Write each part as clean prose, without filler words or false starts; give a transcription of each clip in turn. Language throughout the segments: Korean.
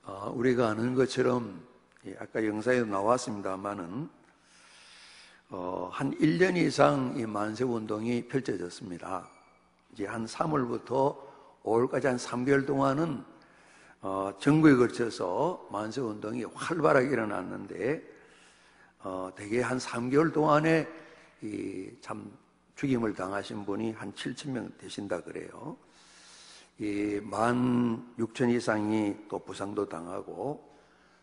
우리가 아는 것처럼 아까 영상에도 나왔습니다만은 한 1년 이상 이 만세운동이 펼쳐졌습니다. 이제 한 3월부터 5월까지 한 3개월 동안은 전국에 걸쳐서 만세운동이 활발하게 일어났는데 대개 한 3개월 동안에 참 죽임을 당하신 분이 한 7,000명 되신다 그래요. 16,000 이상이 또 부상도 당하고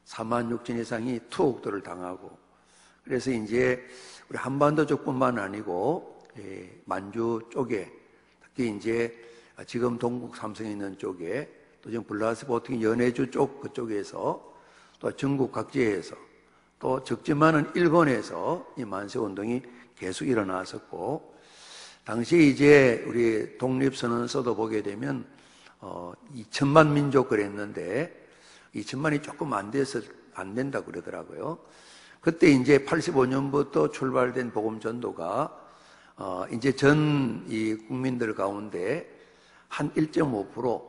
46,000 이상이 투옥도를 당하고, 그래서 이제 우리 한반도 쪽뿐만 아니고 만주 쪽에, 특히 이제 지금 동국 삼성에 있는 쪽에, 또 지금 블라디보스토크 연해주 쪽 그쪽에서, 또 전국 각지에서, 또 적지만은 일본에서 이 만세운동이 계속 일어났었고, 당시 이제 우리 독립선언서도 보게 되면 2천만 민족 그랬는데 2천만이 조금 안 된다 그러더라고요. 그때 이제 85년부터 출발된 복음 전도가 이제 전 이 국민들 가운데 한 1.5%,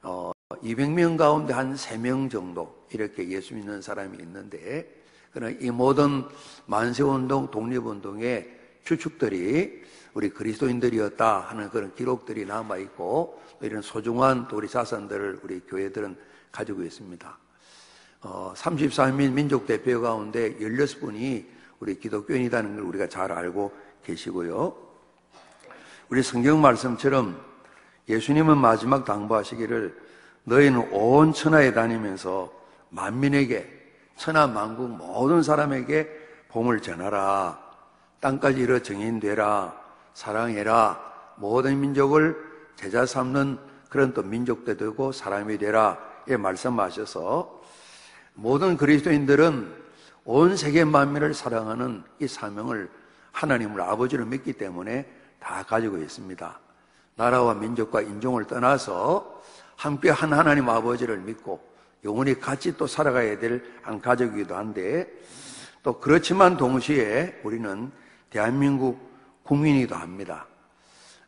200명 가운데 한 3명 정도 이렇게 예수 믿는 사람이 있는데, 그러나 이 모든 만세운동, 독립운동의 주축들이 우리 그리스도인들이었다 하는 그런 기록들이 남아있고, 이런 소중한 또 우리 자산들을 우리 교회들은 가지고 있습니다. 34민 민족 대표 가운데 16분이 우리 기독교인이라는 걸 우리가 잘 알고 계시고요. 우리 성경 말씀처럼 예수님은 마지막 당부하시기를 너희는 온 천하에 다니면서 만민에게, 천하 만국 모든 사람에게 복음을 전하라. 땅까지 이르러 정인되라. 사랑해라. 모든 민족을 제자 삼는 그런 또 민족도 되고 사람이 되라. 예, 말씀하셔서 모든 그리스도인들은 온 세계 만민을 사랑하는 이 사명을 하나님을 아버지로 믿기 때문에 다 가지고 있습니다. 나라와 민족과 인종을 떠나서 함께 한 하나님 아버지를 믿고 영원히 같이 또 살아가야 될 한 가족이기도 한데, 또 그렇지만 동시에 우리는 대한민국 국민이기도 합니다.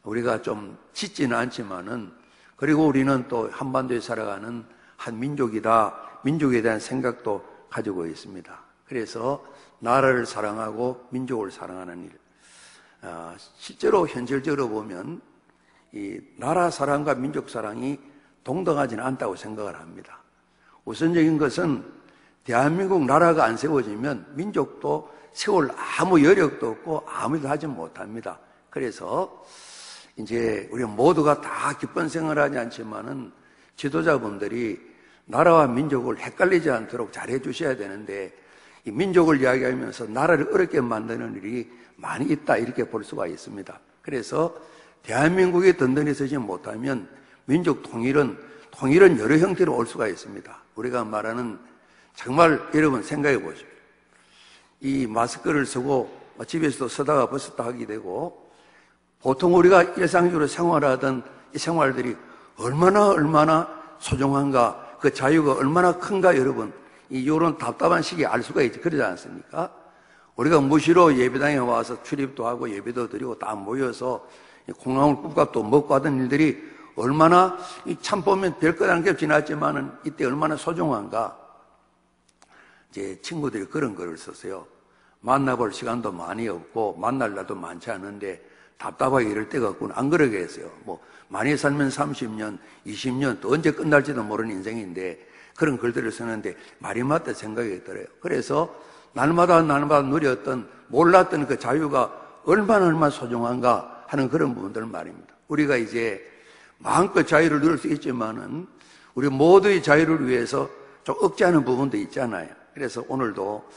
우리가 좀 짙지는 않지만은, 그리고 우리는 또 한반도에 살아가는 한 민족이다, 민족에 대한 생각도 가지고 있습니다. 그래서 나라를 사랑하고 민족을 사랑하는 일, 실제로 현실적으로 보면 이 나라 사랑과 민족 사랑이 동등하지는 않다고 생각을 합니다. 우선적인 것은 대한민국 나라가 안 세워지면 민족도 세울 아무 여력도 없고 아무 일도 하지 못합니다. 그래서 이제 우리 모두가 다 기쁜 생활을 하지 않지만은 지도자분들이 나라와 민족을 헷갈리지 않도록 잘해 주셔야 되는데, 이 민족을 이야기하면서 나라를 어렵게 만드는 일이 많이 있다, 이렇게 볼 수가 있습니다. 그래서 대한민국이 든든히 서지 못하면 민족 통일은 여러 형태로 올 수가 있습니다. 우리가 말하는, 정말 여러분 생각해 보십시오. 이 마스크를 쓰고 집에서도 쓰다가 벗었다 하게 되고, 보통 우리가 일상적으로 생활하던 이 생활들이 얼마나 소중한가, 그 자유가 얼마나 큰가, 여러분 이런 답답한 시기에 알 수가 있지, 그러지 않습니까? 우리가 무시로 예배당에 와서 출입도 하고 예배도 드리고 다 모여서 콩나물 국밥도 먹고 하던 일들이 얼마나, 참 보면 별것 한 게 지났지만은 이때 얼마나 소중한가. 이제 친구들이 그런 글을 썼어요. 만나볼 시간도 많이 없고 만날 날도 많지 않은데 답답하게 이럴 때가 없구나. 안 그러게 했어요. 뭐 많이 살면 30년, 20년, 또 언제 끝날지도 모르는 인생인데 그런 글들을 쓰는데 말이 맞다 생각이 들어요. 그래서 날마다 누렸던, 몰랐던 그 자유가 얼마나 소중한가 하는 그런 부분들 말입니다. 우리가 이제 마음껏 자유를 누릴 수 있지만은 우리 모두의 자유를 위해서 좀 억제하는 부분도 있잖아요. 그래서 오늘도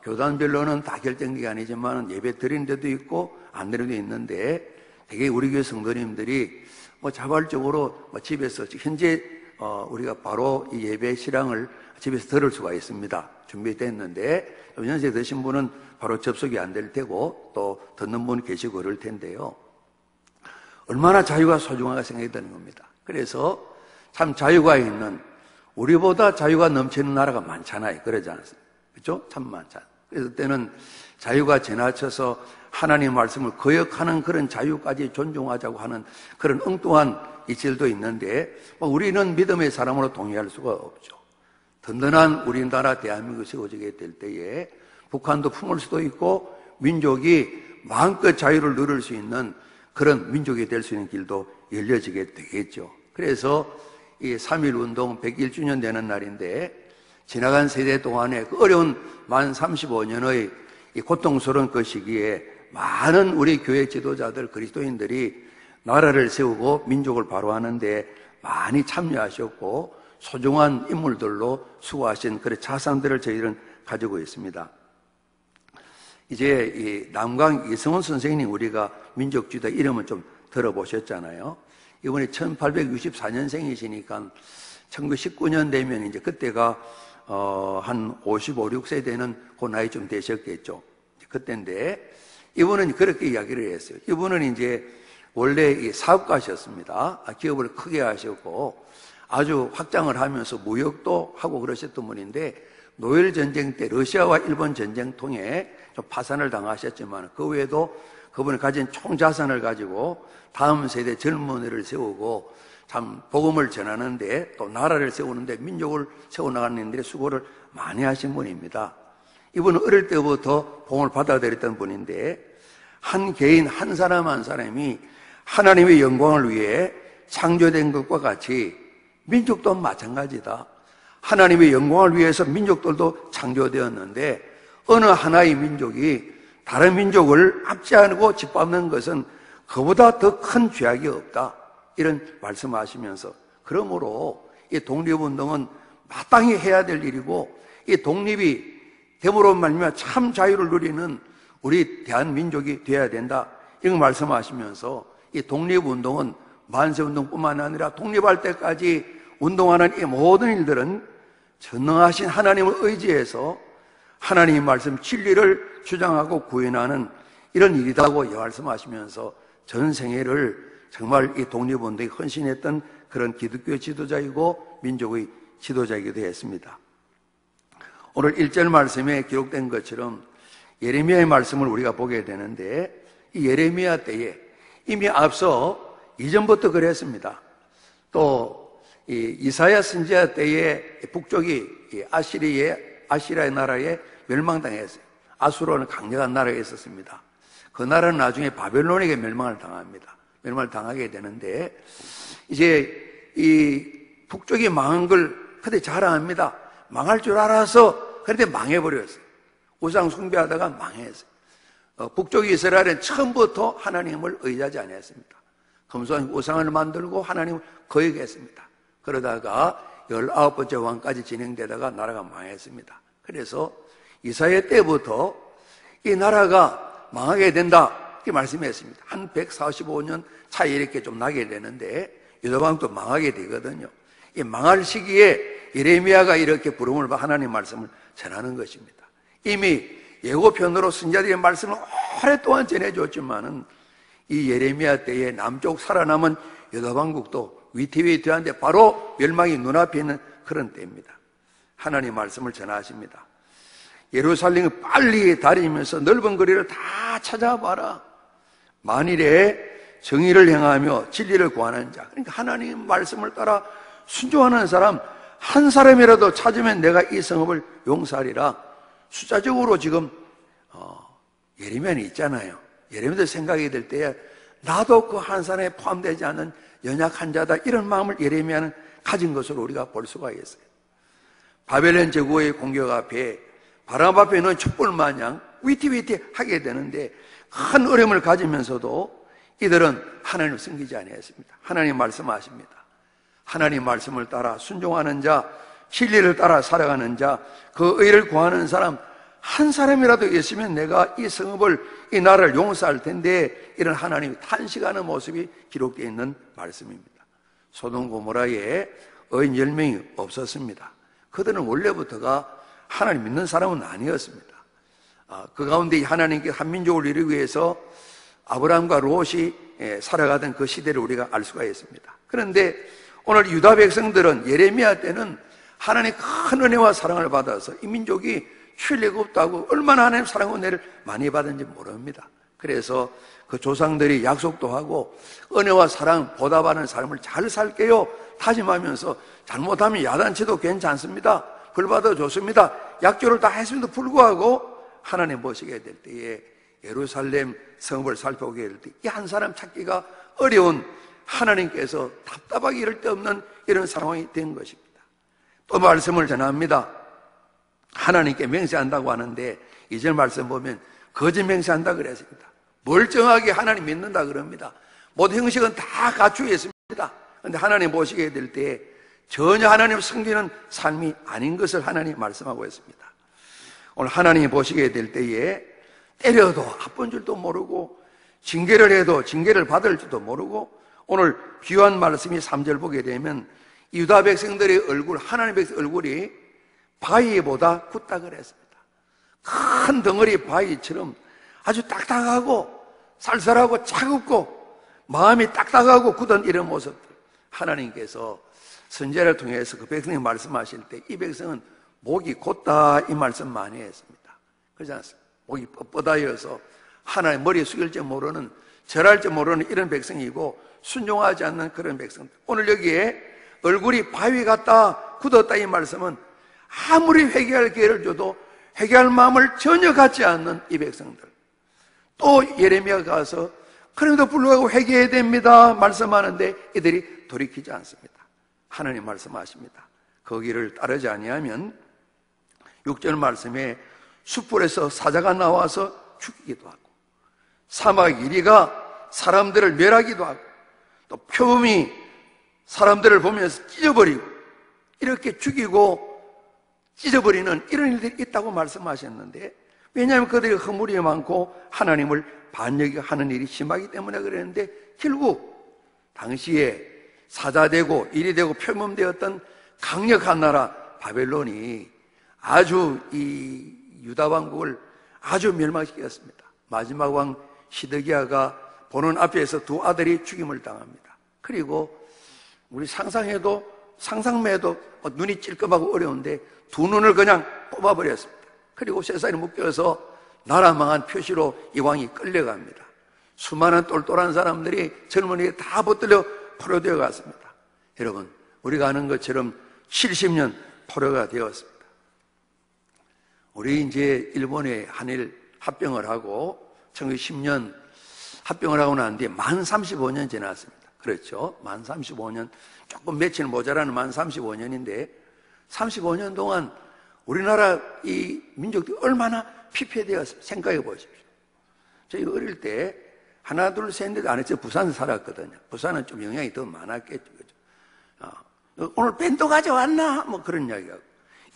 교단별로는 다 결정된 게 아니지만 예배 드리는 데도 있고 안 드리는 데도 있는데, 되게 우리 교회 성도님들이 자발적으로 집에서 현재 우리가 바로 이 예배 실황을 집에서 들을 수가 있습니다. 준비됐는데 연세 드신 분은 바로 접속이 안 될 테고 또 듣는 분 계시고 그럴 텐데요. 얼마나 자유가 소중하게 생각이 드는 겁니다. 그래서 참 자유가 있는, 우리보다 자유가 넘치는 나라가 많잖아요. 그러지 않습니까? 그렇죠? 참 많잖아요. 그래서 그때는 자유가 지나쳐서 하나님 말씀을 거역하는 그런 자유까지 존중하자고 하는 그런 엉뚱한 이질도 있는데, 우리는 믿음의 사람으로 동의할 수가 없죠. 든든한 우리나라 대한민국이 세워지게 될 때에 북한도 품을 수도 있고 민족이 마음껏 자유를 누릴 수 있는 그런 민족이 될 수 있는 길도 열려지게 되겠죠. 그래서 이 3.1운동 101주년 되는 날인데 지나간 세대 동안에 그 어려운 만 35년의 이 고통스러운 그 시기에 많은 우리 교회 지도자들 그리스도인들이 나라를 세우고 민족을 바로하는데 많이 참여하셨고 소중한 인물들로 수고하신 그런 자산들을 저희들은 가지고 있습니다. 이제 이 남강 이성훈 선생님 우리가 민족주의자 이름은 좀 들어보셨잖아요. 이번에 1864년생이시니까 1919년 되면 이제 그때가 한 55, 6세 되는 그 나이 좀 되셨겠죠. 그때인데 이분은 그렇게 이야기를 했어요. 이분은 이제 원래 이 사업가셨습니다. 기업을 크게 하셨고 아주 확장을 하면서 무역도 하고 그러셨던 분인데 노엘 전쟁 때 러시아와 일본 전쟁 통해 좀 파산을 당하셨지만 그 외에도 그분이 가진 총자산을 가지고 다음 세대 젊은이를 세우고 참 복음을 전하는데 또 나라를 세우는데 민족을 세워나가는 일에 수고를 많이 하신 분입니다. 이분은 어릴 때부터 복음을 받아들였던 분인데 한 개인 한 사람 한 사람이 하나님의 영광을 위해 창조된 것과 같이 민족도 마찬가지다. 하나님의 영광을 위해서 민족들도 창조되었는데 어느 하나의 민족이 다른 민족을 압제하고 짓밟는 것은 그보다 더 큰 죄악이 없다. 이런 말씀하시면서 그러므로 이 독립운동은 마땅히 해야 될 일이고 이 독립이 됨으로 말미암아 참 자유를 누리는 우리 대한민족이 되어야 된다. 이런 말씀하시면서 이 독립운동은 만세운동뿐만 아니라 독립할 때까지 운동하는 이 모든 일들은 전능하신 하나님을 의지해서 하나님의 말씀 진리를 주장하고 구현하는 이런 일이라고 말씀하시면서 전 생애를 정말 이 독립운동에 헌신했던 그런 기독교 지도자이고 민족의 지도자이기도 했습니다. 오늘 1절 말씀에 기록된 것처럼 예레미야의 말씀을 우리가 보게 되는데 이 예레미야 때에 이미 앞서 이전부터 그랬습니다. 또 이 이사야 선지자 때에 북쪽이 아시리아의 나라에 멸망당했어요. 아수르는 강력한 나라가 있었습니다. 그 나라는 나중에 바벨론에게 멸망을 당합니다. 멸망을 당하게 되는데 이제 이 북쪽이 망한 걸 그때 자랑합니다. 망할 줄 알아서 그런데 망해버렸어요. 우상 숭배하다가 망했어요. 북쪽 이스라엘은 처음부터 하나님을 의지하지 않았습니다. 금수한 우상을 만들고 하나님을 거역했습니다. 그러다가 19번째 왕까지 진행되다가 나라가 망했습니다. 그래서 이사야 때부터 이 나라가 망하게 된다 이렇게 말씀했습니다. 한 145년 차이 이렇게 좀 나게 되는데 유다왕도 망하게 되거든요. 이 망할 시기에 예레미야가 이렇게 부름을 받아 하나님 말씀을 전하는 것입니다. 이미 예고편으로 선지자들의 말씀을 오랫동안 전해줬지만은 이 예레미야 때에 남쪽 살아남은 유다왕국도 위태위태한데 바로 멸망이 눈앞에 있는 그런 때입니다. 하나님 말씀을 전하십니다. 예루살렘을 빨리 다니면서 넓은 거리를 다 찾아봐라. 만일에 정의를 행하며 진리를 구하는 자, 그러니까 하나님 말씀을 따라 순종하는 사람 한 사람이라도 찾으면 내가 이 성읍을 용서하리라. 숫자적으로 지금 예레미야는 있잖아요. 예레미야도 생각이 들 때에 나도 그 한 사람에 포함되지 않는 연약한 자다 이런 마음을 예레미야는 가진 것으로 우리가 볼 수가 있어요. 바벨론 제국의 공격 앞에 바람 앞에는 촛불 마냥 위태위태하게 되는데 큰 어려움을 가지면서도 이들은 하나님을 숨기지 아니했습니다. 하나님 말씀하십니다. 하나님 말씀을 따라 순종하는 자, 진리를 따라 살아가는 자, 그 의를 구하는 사람 한 사람이라도 있으면 내가 이 성읍을, 이 나라를 용서할 텐데 이런 하나님이 탄식하는 모습이 기록되어 있는 말씀입니다. 소돔 고모라에 의인 10명이 없었습니다. 그들은 원래부터가 하나님 믿는 사람은 아니었습니다. 그 가운데 하나님께 한 민족을 이루기 위해서 아브라함과 롯이 살아가던 그 시대를 우리가 알 수가 있습니다. 그런데 오늘 유다 백성들은 예레미야 때는 하나님의 큰 은혜와 사랑을 받아서 이 민족이 출애굽 없다고 얼마나 하나님 사랑과 은혜를 많이 받은지 모릅니다. 그래서 그 조상들이 약속도 하고 은혜와 사랑 보답하는 삶을 잘 살게요 다짐하면서 잘못하면 야단쳐도 괜찮습니다. 벌 받아 줬습니다. 약조를 다 했음에도 불구하고 하나님 모시게 될 때에 예루살렘 성읍을 살펴보게 될 때 이 한 사람 찾기가 어려운 하나님께서 답답하기 이를 데 없는 이런 상황이 된 것입니다. 또 말씀을 전합니다. 하나님께 맹세한다고 하는데 2절 말씀 보면 거짓 맹세한다 그랬습니다. 멀쩡하게 하나님 믿는다 그럽니다. 모든 형식은 다 갖추어 있습니다. 그런데 하나님 모시게 될 때 전혀 하나님 섬기는 삶이 아닌 것을 하나님 말씀하고 있습니다. 오늘 하나님 보시게 될 때에 때려도 아픈 줄도 모르고 징계를 해도 징계를 받을 줄도 모르고 오늘 비유한 말씀이 3절 보게 되면 유다 백성들의 얼굴, 하나님 백성 얼굴이 바위보다 굳다 그랬습니다. 큰 덩어리 바위처럼 아주 딱딱하고 쌀쌀하고 차갑고 마음이 딱딱하고 굳은 이런 모습들, 하나님께서 선지자를 통해서 그 백성이 말씀하실 때 이 백성은 목이 곧다 이 말씀 많이 했습니다. 그렇지 않습니까? 목이 뻣뻣하여서 하나님 머리에 숙일 줄 모르는, 절할 줄 모르는 이런 백성이고 순종하지 않는 그런 백성들. 오늘 여기에 얼굴이 바위 같다 굳었다 이 말씀은 아무리 회개할 기회를 줘도 회개할 마음을 전혀 갖지 않는 이 백성들. 또 예레미야가 가서 그럼에도 불구하고 회개해야 됩니다 말씀하는데 이들이 돌이키지 않습니다. 하나님 말씀하십니다. 거기를 따르지 아니하면 6절 말씀에 숯불에서 사자가 나와서 죽이기도 하고 사막 이리가 사람들을 멸하기도 하고 또 표범이 사람들을 보면서 찢어버리고 이렇게 죽이고 찢어버리는 이런 일들이 있다고 말씀하셨는데, 왜냐하면 그들이 허물이 많고 하나님을 반역하는 일이 심하기 때문에 그랬는데 결국 당시에 사자되고 일이 되고 표범되었던 강력한 나라 바벨론이 아주 이 유다 왕국을 아주 멸망시켰습니다. 마지막 왕 시드기야가 보는 앞에서 두 아들이 죽임을 당합니다. 그리고 우리 상상만 해도 눈이 찔끔하고 어려운데 두 눈을 그냥 뽑아버렸습니다. 그리고 쇠살이 묶여서 나라 망한 표시로 이 왕이 끌려갑니다. 수많은 똘똘한 사람들이 젊은이에 다 붙들려 포로되어 갔습니다. 여러분, 우리가 아는 것처럼 70년 포로가 되었습니다. 우리 이제 일본에 한일 합병을 하고 1910년 합병을 하고 난 뒤에 만 35년 지났습니다. 그렇죠? 만 35년, 조금 며칠 모자라는 만 35년인데 35년 동안 우리나라 이 민족들이 얼마나 피폐되었습니까? 생각해 보십시오. 저희 어릴 때 하나 둘 셋 넷 안 했죠. 부산에 살았거든요. 부산은 좀 영향이 더 많았겠죠. 그렇죠? 오늘 밴드 가져왔나? 뭐 그런 이야기하고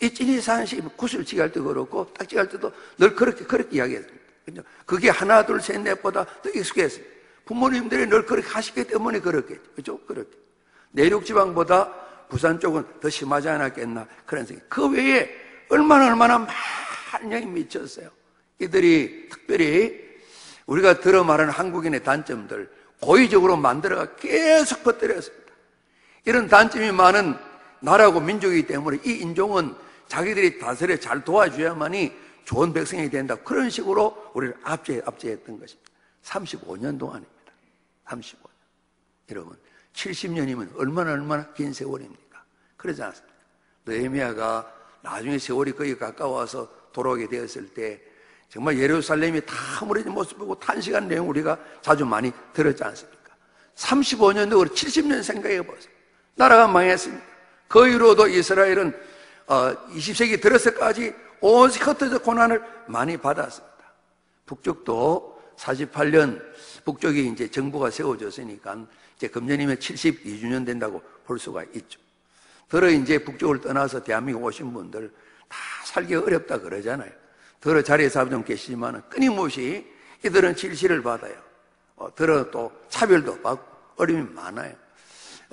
이 찌리산시 구슬치기 할 때도 그렇고 딱지기 할 때도 늘 그렇게 이야기했습니다. 그렇죠? 그게 하나 둘 셋 넷보다 더 익숙했습니다. 부모님들이 늘 그렇게 하시기 때문에 그렇겠죠. 그렇죠? 그렇게 내륙지방보다 부산 쪽은 더 심하지 않았겠나 그런 생각. 그 외에 얼마나 많이 미쳤어요. 이들이 특별히 우리가 들어 말하는 한국인의 단점들 고의적으로 만들어가 계속 퍼뜨렸습니다. 이런 단점이 많은 나라고 민족이기 때문에 이 인종은 자기들이 다스려 잘 도와줘야만이 좋은 백성이 된다. 그런 식으로 우리를 압제했던 것입니다. 35년 동안입니다. 35년. 여러분, 70년이면 얼마나 긴 세월입니까? 그러지 않습니까? 느헤미야가 나중에 세월이 거의 가까워서 돌아오게 되었을 때 정말 예루살렘이 다 허물어진 모습 보고 탄식한 내용 우리가 자주 많이 들었지 않습니까? 35년도 70년 생각해 보세요. 나라가 망했습니다. 그 이후로도 이스라엘은 20세기 들어서까지 온세 흩어져 고난을 많이 받았습니다. 북쪽도 48년 북쪽이 이제 정부가 세워졌으니까 이제 금년이면 72주년 된다고 볼 수가 있죠. 더러 이제 북쪽을 떠나서 대한민국 오신 분들 다 살기 어렵다 그러잖아요. 더러 자리에 사람 좀 계시지만 끊임없이 이들은 질시를 받아요. 더러 또 차별도 받고 어려움이 많아요.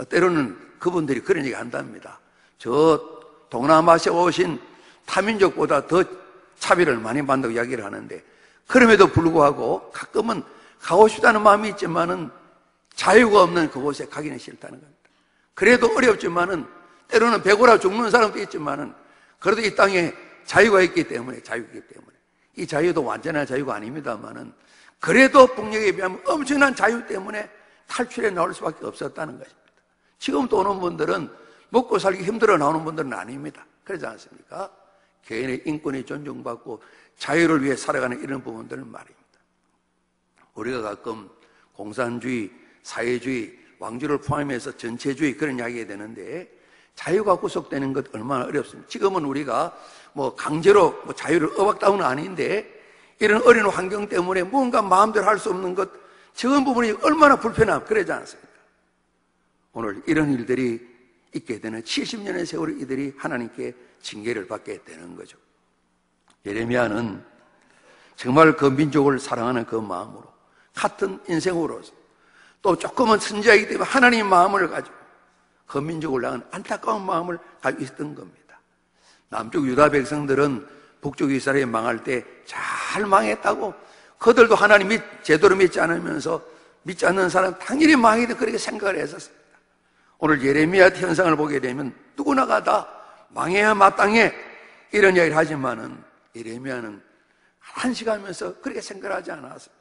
때로는 그분들이 그런 얘기 한답니다. 저 동남아시아 오신 타민족보다 더 차별을 많이 받는다고 이야기를 하는데, 그럼에도 불구하고 가끔은 가고 싶다는 마음이 있지만은 자유가 없는 그곳에 가기는 싫다는 겁니다. 그래도 어렵지만은 때로는 배고라 죽는 사람도 있지만은 그래도 이 땅에 자유가 있기 때문에, 이 자유도 완전한 자유가 아닙니다만은 그래도 북녘에 비하면 엄청난 자유 때문에 탈출해 나올 수밖에 없었다는 것입니다. 지금 또 오는 분들은 먹고 살기 힘들어 나오는 분들은 아닙니다. 그러지 않습니까? 개인의 인권이 존중받고 자유를 위해 살아가는 이런 부분들은 말입니다. 우리가 가끔 공산주의, 사회주의, 왕주를 포함해서 전체주의 그런 이야기가 되는데 자유가 구속되는 것 얼마나 어렵습니까? 지금은 우리가 강제로 자유를 억압다운은 아닌데 이런 어려운 환경 때문에 뭔가 마음대로 할 수 없는 것 적은 부분이 얼마나 불편하고 그러지 않습니까? 오늘 이런 일들이 있게 되는 70년의 세월을 이들이 하나님께 징계를 받게 되는 거죠. 예레미야는 정말 그 민족을 사랑하는 그 마음으로 같은 인생으로서 또 조금은 선지자이기 때문에 하나님의 마음을 가지고 그 민족을 향한 안타까운 마음을 가지고 있었던 겁니다. 남쪽 유다 백성들은 북쪽 이스라엘이 망할 때 잘 망했다고 그들도 하나님 제대로 믿지 않으면서 믿지 않는 사람 당연히 망이다 그렇게 생각을 했었습니다. 오늘 예레미야 현상을 보게 되면 누구나가 다 망해야 마땅해 이런 이야기를 하지만은 예레미야는 한식하면서 그렇게 생각하지 않았습니다.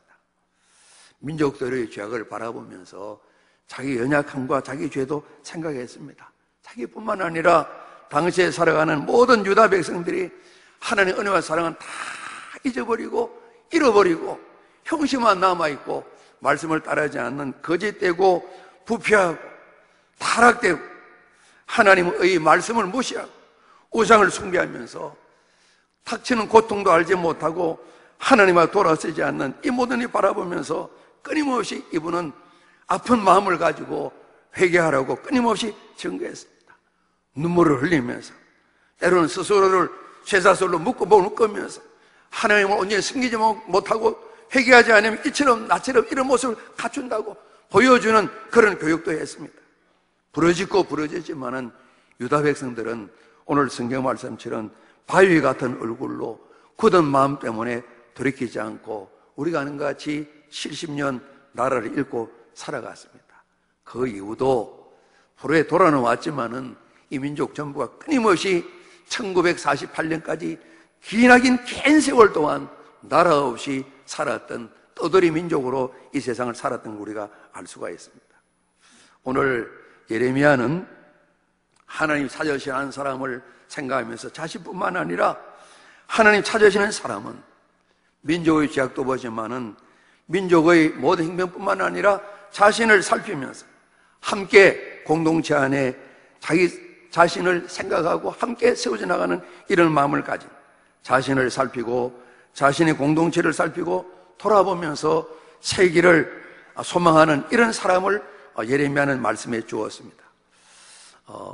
민족들의 죄악을 바라보면서 자기 연약함과 자기 죄도 생각했습니다. 자기뿐만 아니라 당시에 살아가는 모든 유다 백성들이 하나님의 은혜와 사랑은 다 잊어버리고 잃어버리고 형식만 남아있고 말씀을 따르지 않는 거짓되고 부패하고 타락되고 하나님의 말씀을 무시하고 우상을 숭배하면서 닥치는 고통도 알지 못하고 하나님과 돌아서지 않는 이 모든 일 바라보면서 끊임없이 이분은 아픈 마음을 가지고 회개하라고 끊임없이 증거했습니다. 눈물을 흘리면서 때로는 스스로를 쇠사슬로 묶으면서 하나님을 온전히 숨기지 못하고 회개하지 않으면 이처럼 나처럼 이런 모습을 갖춘다고 보여주는 그런 교육도 했습니다. 부러지고 부러지지만은 유다 백성들은 오늘 성경 말씀처럼 바위 같은 얼굴로 굳은 마음 때문에 돌이키지 않고 우리가 아는 것 같이 70년 나라를 잃고 살아갔습니다. 그 이후도 포로에 돌아는 왔지만은 이 민족 전부가 끊임없이 1948년까지 기나긴 긴 세월 동안 나라 없이 살았던 떠돌이 민족으로 이 세상을 살았던 걸 우리가 알 수가 있습니다. 오늘 예레미야는 하나님 찾으시는 사람을 생각하면서 자신뿐만 아니라 하나님 찾으시는 사람은 민족의 죄악도 보지만은 민족의 모든 행동뿐만 아니라 자신을 살피면서 함께 공동체 안에 자기 자신을 생각하고 함께 세워져 나가는 이런 마음을 가진 자신을 살피고 자신의 공동체를 살피고 돌아보면서 새 길을 소망하는 이런 사람을 예레미야는 말씀해 주었습니다.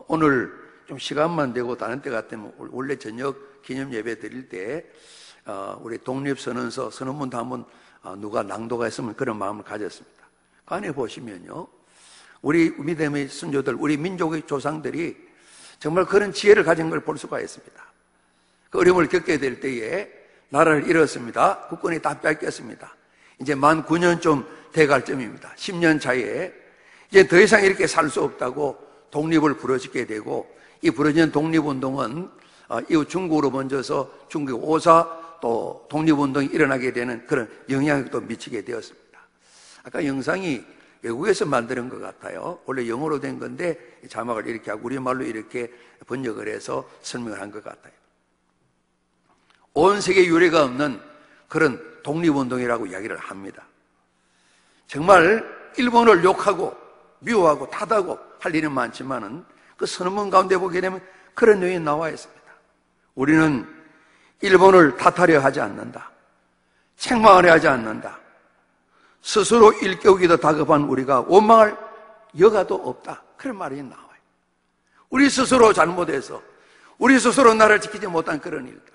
오늘 좀 시간만 되고 다른 때 같으면 원래 저녁 기념 예배 드릴 때 우리 독립선언서 선언문도 한번 누가 낭독가 했으면 그런 마음을 가졌습니다. 그 안에 보시면요, 우리 믿음의 순조들, 우리 민족의 조상들이 정말 그런 지혜를 가진 걸 볼 수가 있습니다. 그 어려움을 겪게 될 때에 나라를 잃었습니다. 국권이 다 뺏겼습니다. 이제 만 9년쯤 돼갈 점입니다. 10년 차에 이제 더 이상 이렇게 살 수 없다고 독립을 부르짖게 되고, 이 부르짖는 독립운동은 이후 중국으로 번져서 중국 오사 또 독립운동이 일어나게 되는 그런 영향을 또 미치게 되었습니다. 아까 영상이 외국에서 만드는 것 같아요. 원래 영어로 된 건데 자막을 이렇게 하고 우리말로 이렇게 번역을 해서 설명을 한 것 같아요. 온 세계 유례가 없는 그런 독립운동이라고 이야기를 합니다. 정말 일본을 욕하고 미워하고 탓하고 할 일은 많지만은 그 선언문 가운데 보게 되면 그런 내용이 나와 있습니다. 우리는 일본을 탓하려 하지 않는다. 책망하려 하지 않는다. 스스로 일깨우기도 다급한 우리가 원망할 여가도 없다. 그런 말이 나와요. 우리 스스로 잘못해서 우리 스스로 나를 지키지 못한 그런 일들.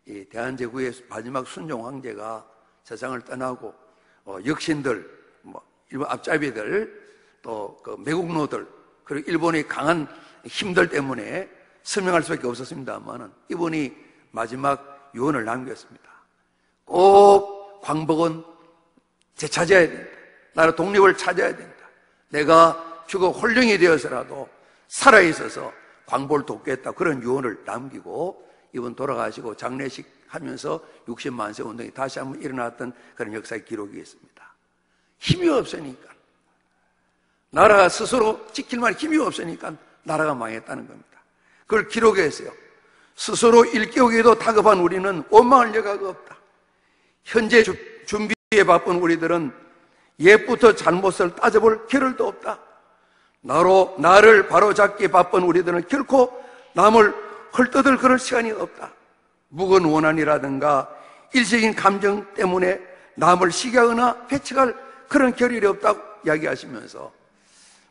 이 대한제국의 마지막 순종 황제가 세상을 떠나고 역신들, 일본 앞잡이들, 또 그 매국노들, 그리고 일본의 강한 힘들 때문에 설명할 수밖에 없었습니다만은 이분이 마지막 유언을 남겼습니다. 꼭 광복은 되찾아야 된다. 나라 독립을 찾아야 된다. 내가 죽어 홀령이 되어서라도 살아있어서 광복을 돕겠다. 그런 유언을 남기고 이분 돌아가시고 장례식 하면서 60만 세 운동이 다시 한번 일어났던 그런 역사의 기록이 있습니다. 힘이 없으니까, 나라가 스스로 지킬 만한 힘이 없으니까 나라가 망했다는 겁니다. 그걸 기록했어요. 스스로 일깨우기에도 다급한 우리는 원망할 여가가 없다. 현재 준비에 바쁜 우리들은 옛부터 잘못을 따져볼 겨를도 없다. 나를 바로잡기에 바쁜 우리들은 결코 남을 헐뜯을 그럴 시간이 없다. 묵은 원한이라든가 일시적인 감정 때문에 남을 시기하거나 배척할 그런 겨를이 없다고 이야기하시면서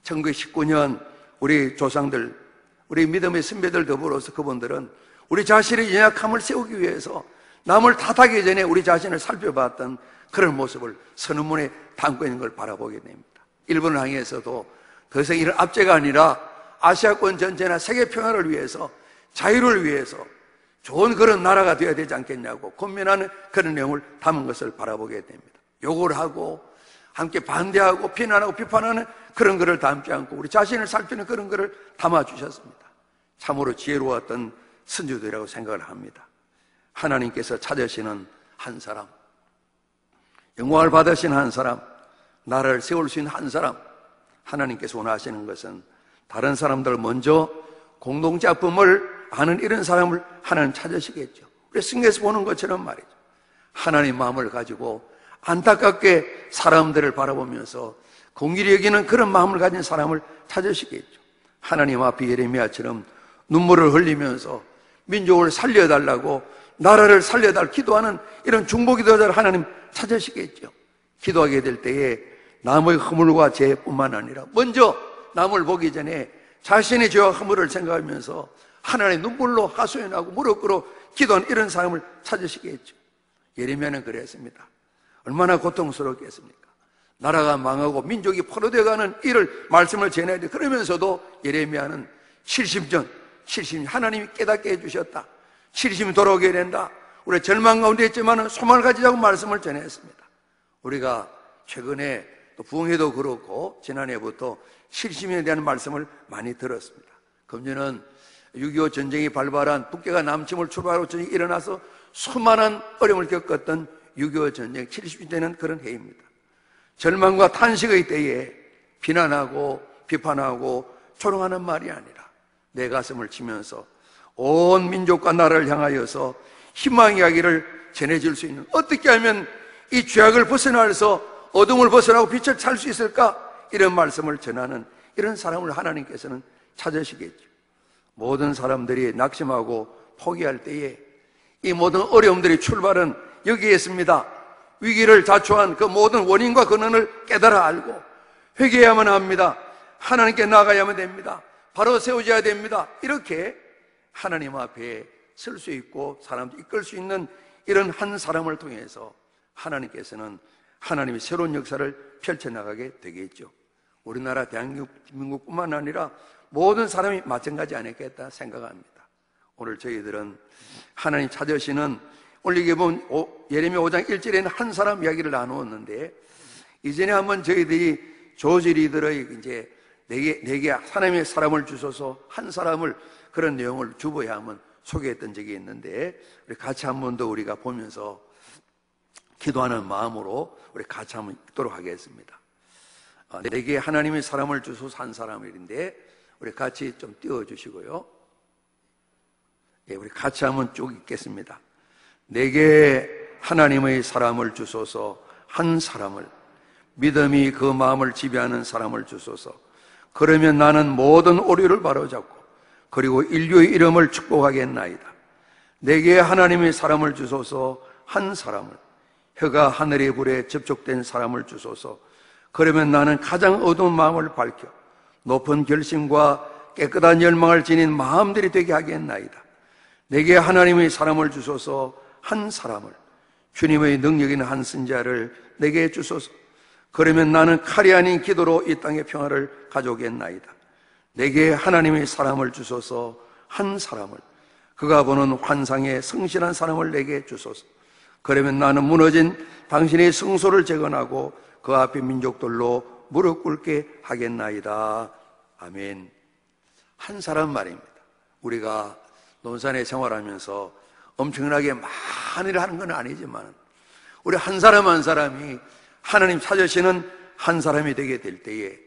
1919년 우리 조상들, 우리 믿음의 선배들 더불어서 그분들은 우리 자신의 연약함을 세우기 위해서 남을 탓하기 전에 우리 자신을 살펴봤던 그런 모습을 선언문에 담고 있는 걸 바라보게 됩니다. 일본을 향해서도 더 이상 이런 압제가 아니라 아시아권 전체나 세계 평화를 위해서, 자유를 위해서 좋은 그런 나라가 되어야 되지 않겠냐고 권면하는 그런 내용을 담은 것을 바라보게 됩니다. 욕을 하고 함께 반대하고 비난하고 비판하는 그런 글을 담지 않고 우리 자신을 살피는 그런 글을 담아주셨습니다. 참으로 지혜로웠던 선조들이라고 생각을 합니다. 하나님께서 찾으시는 한 사람, 영광을 받으신 한 사람, 나라를 세울 수 있는 한 사람, 하나님께서 원하시는 것은 다른 사람들 먼저 공동작품을 아는 이런 사람을 하나님 찾으시겠죠. 우리 성경에서 보는 것처럼 말이죠. 하나님 마음을 가지고 안타깝게 사람들을 바라보면서 공의를 여기는 그런 마음을 가진 사람을 찾으시겠죠. 하나님 앞에 예레미야처럼 눈물을 흘리면서 민족을 살려달라고, 나라를 살려달 기도하는 이런 중보기도자를 하나님 찾으시겠죠. 기도하게 될 때에 남의 허물과 죄뿐만 아니라 먼저 남을 보기 전에 자신의 죄와 허물을 생각하면서 하나님의 눈물로 하소연하고 무릎 꿇어 기도하는 이런 사람을 찾으시겠죠. 예레미야는 그랬습니다. 얼마나 고통스럽겠습니까? 나라가 망하고 민족이 포로되어가는 이를 말씀을 전해야 돼. 그러면서도 예레미야는 70년 하나님이 깨닫게 해주셨다. 70이 돌아오게 된다. 우리 절망 가운데 있지만 소망을 가지자고 말씀을 전했습니다. 우리가 최근에 또 부흥회도 그렇고 지난해부터 70년에 대한 말씀을 많이 들었습니다. 금년은 6.25 전쟁이 발발한 북괴가 남침을 출발하고 전쟁이 일어나서 수많은 어려움을 겪었던 6.25 전쟁 70이 되는 그런 해입니다. 절망과 탄식의 때에 비난하고 비판하고 조롱하는 말이 아니라 내 가슴을 치면서 온 민족과 나라를 향하여서 희망 이야기를 전해줄 수 있는, 어떻게 하면 이 죄악을 벗어나서 어둠을 벗어나고 빛을 찾을 수 있을까? 이런 말씀을 전하는 이런 사람을 하나님께서는 찾으시겠죠. 모든 사람들이 낙심하고 포기할 때에 이 모든 어려움들의 출발은 여기에 있습니다. 위기를 자초한 그 모든 원인과 근원을 깨달아 알고 회개해야만 합니다. 하나님께 나가야만 됩니다. 바로 세워져야 됩니다. 이렇게 하나님 앞에 설 수 있고 사람들 이끌 수 있는 이런 한 사람을 통해서 하나님께서는 하나님의 새로운 역사를 펼쳐나가게 되겠죠. 우리나라 대한민국뿐만 아니라 모든 사람이 마찬가지 아니겠다 생각합니다. 오늘 저희들은 하나님 찾으시는, 오늘 이게 보면 예레미야 5장 1절에는 한 사람 이야기를 나누었는데, 이전에 한번 저희들이 조지 리더의 이제 내게 하나님의 사람을 주셔서 한 사람을, 그런 내용을 주보에 한번 소개했던 적이 있는데, 우리 같이 한 번 더 우리가 보면서 기도하는 마음으로 우리 같이 한번 읽도록 하겠습니다. 내게 하나님의 사람을 주셔서 한 사람인데 우리 같이 좀 띄워주시고요. 예, 우리 같이 한번 쭉 읽겠습니다. 내게 하나님의 사람을 주소서 한 사람을, 믿음이 그 마음을 지배하는 사람을 주소서. 그러면 나는 모든 오류를 바로잡고 그리고 인류의 이름을 축복하겠나이다. 내게 하나님의 사람을 주소서 한 사람을, 혀가 하늘의 불에 접촉된 사람을 주소서. 그러면 나는 가장 어두운 마음을 밝혀 높은 결심과 깨끗한 열망을 지닌 마음들이 되게 하겠나이다. 내게 하나님의 사람을 주소서 한 사람을, 주님의 능력 있는 한 선자를 내게 주소서. 그러면 나는 칼이 아닌 기도로 이 땅의 평화를 가져오겠나이다. 내게 하나님의 사람을 주소서 한 사람을, 그가 보는 환상에 성실한 사람을 내게 주소서. 그러면 나는 무너진 당신의 성소를 재건하고 그 앞에 민족들로 무릎 꿇게 하겠나이다. 아멘. 한 사람 말입니다. 우리가 논산에 생활하면서 엄청나게 많은 일을 하는 건 아니지만 우리 한 사람 한 사람이 하나님 찾으시는 한 사람이 되게 될 때에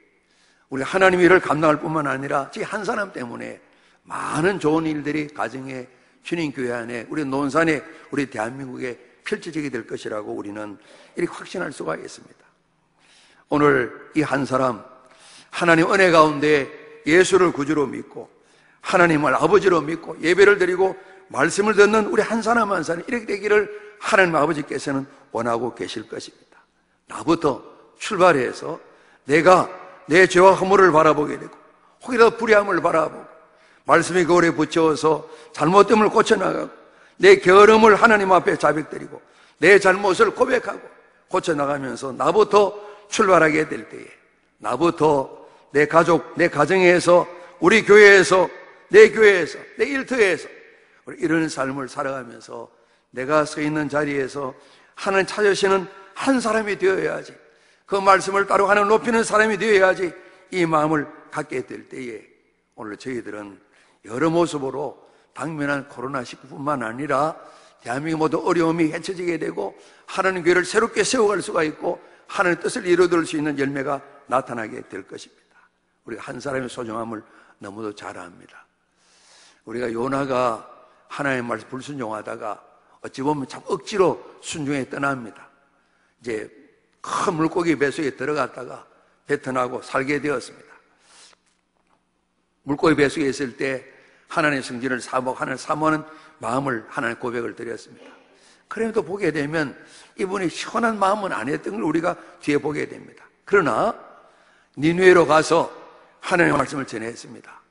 우리 하나님 일을 감당할 뿐만 아니라 한 사람 때문에 많은 좋은 일들이 가정에, 주님 교회 안에, 우리 논산에, 우리 대한민국에 펼쳐지게 될 것이라고 우리는 이렇게 확신할 수가 있습니다. 오늘 이 한 사람, 하나님 은혜 가운데 예수를 구주로 믿고 하나님을 아버지로 믿고 예배를 드리고 말씀을 듣는 우리 한 사람 한 사람 이렇게 되기를 하나님 아버지께서는 원하고 계실 것입니다. 나부터 출발해서 내가 내 죄와 허물을 바라보게 되고 혹이라도 불의함을 바라보고 말씀의 거울에 붙여서 잘못됨을 고쳐나가고 내 게으름을 하나님 앞에 자백드리고 내 잘못을 고백하고 고쳐나가면서 나부터 출발하게 될 때에 나부터 내 가족, 내 가정에서 우리 교회에서 내 교회에서 내 일터에서 이런 삶을 살아가면서 내가 서 있는 자리에서 하나님 찾으시는 한 사람이 되어야지, 그 말씀을 따로 하나님 높이는 사람이 되어야지 이 마음을 갖게 될 때에 오늘 저희들은 여러 모습으로 당면한 코로나19뿐만 아니라 대한민국 모두 어려움이 헤쳐지게 되고 하나님 교회를 새롭게 세워갈 수가 있고 하나님의 뜻을 이루어들 수 있는 열매가 나타나게 될 것입니다. 우리가 한 사람의 소중함을 너무도 잘 압니다. 우리가 요나가 하나님의 말씀 불순종하다가 어찌 보면 참 억지로 순종에 떠납니다. 이제 큰 물고기 뱃속에 들어갔다가 뱉어나고 살게 되었습니다. 물고기 뱃속에 있을 때 하나님의 성질을 하나님 사모하는 마음을 하나님 고백을 드렸습니다. 그럼에도 보게 되면 이분이 시원한 마음은 아니었던 걸 우리가 뒤에 보게 됩니다. 그러나 니느웨로 가서 하나님의 말씀을 전했습니다.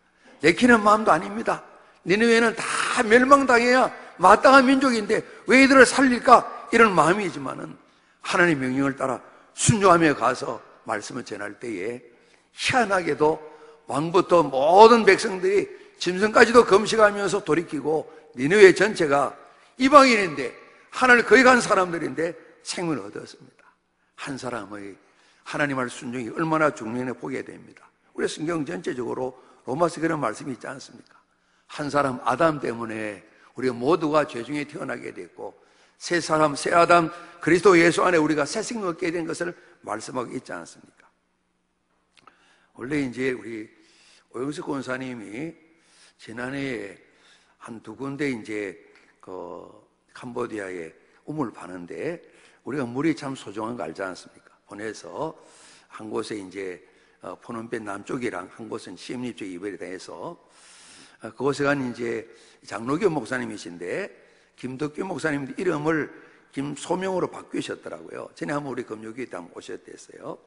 내키는 마음도 아닙니다. 니느웨는 다 멸망당해야 마땅한 민족인데 왜 이들을 살릴까? 이런 마음이지만은 하나님의 명령을 따라 순종하며 가서 말씀을 전할 때에 희한하게도 왕부터 모든 백성들이 짐승까지도 금식하면서 돌이키고 니느웨 전체가 이방인인데 하나님을 거기 간 사람들인데 생명을 얻었습니다. 한 사람의 하나님의 순종이 얼마나 중요해 보게 됩니다. 우리 성경 전체적으로 로마서 그런 말씀이 있지 않습니까? 한 사람 아담 때문에 우리가 모두가 죄 중에 태어나게 됐고 새 사람 새 아담 그리스도 예수 안에 우리가 새 생명 얻게 된 것을 말씀하고 있지 않습니까? 원래 이제 우리 오영석 권사님이 지난해에 한 두 군데 이제 캄보디아에 우물 파는데 우리가 물이 참 소중한 거 알지 않습니까? 보내서 한 곳에 이제 포놈펜 남쪽이랑 한 곳은 시엠립 쪽 이별이 돼서 그곳에 간 이제 장로교 목사님이신데 김덕규 목사님 이름을 김소명으로 바꾸셨더라고요. 전에 한번 우리 금요교회 때 한번 오셨댔어요.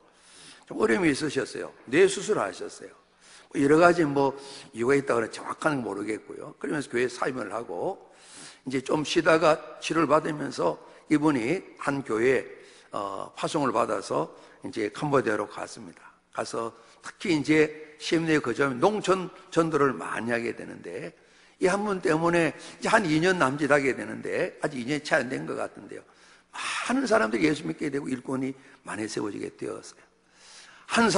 좀 어려움이 있으셨어요. 뇌 수술하셨어요. 여러 가지 이유가 있다고 정확한 건 모르겠고요. 그러면서 교회 사임을 하고 이제 좀 쉬다가 치료를 받으면서 이분이 한 교회에 파송을 받아서 이제 캄보디아로 갔습니다. 가서 특히 이제 시엠리에 거주하면 농촌 전도를 많이 하게 되는데 이 한 분 때문에 이제 한 2년 남짓하게 되는데 아직 2년이 채 안 된 것 같은데요. 많은 사람들이 예수 믿게 되고 일꾼이 많이 세워지게 되었어요. 한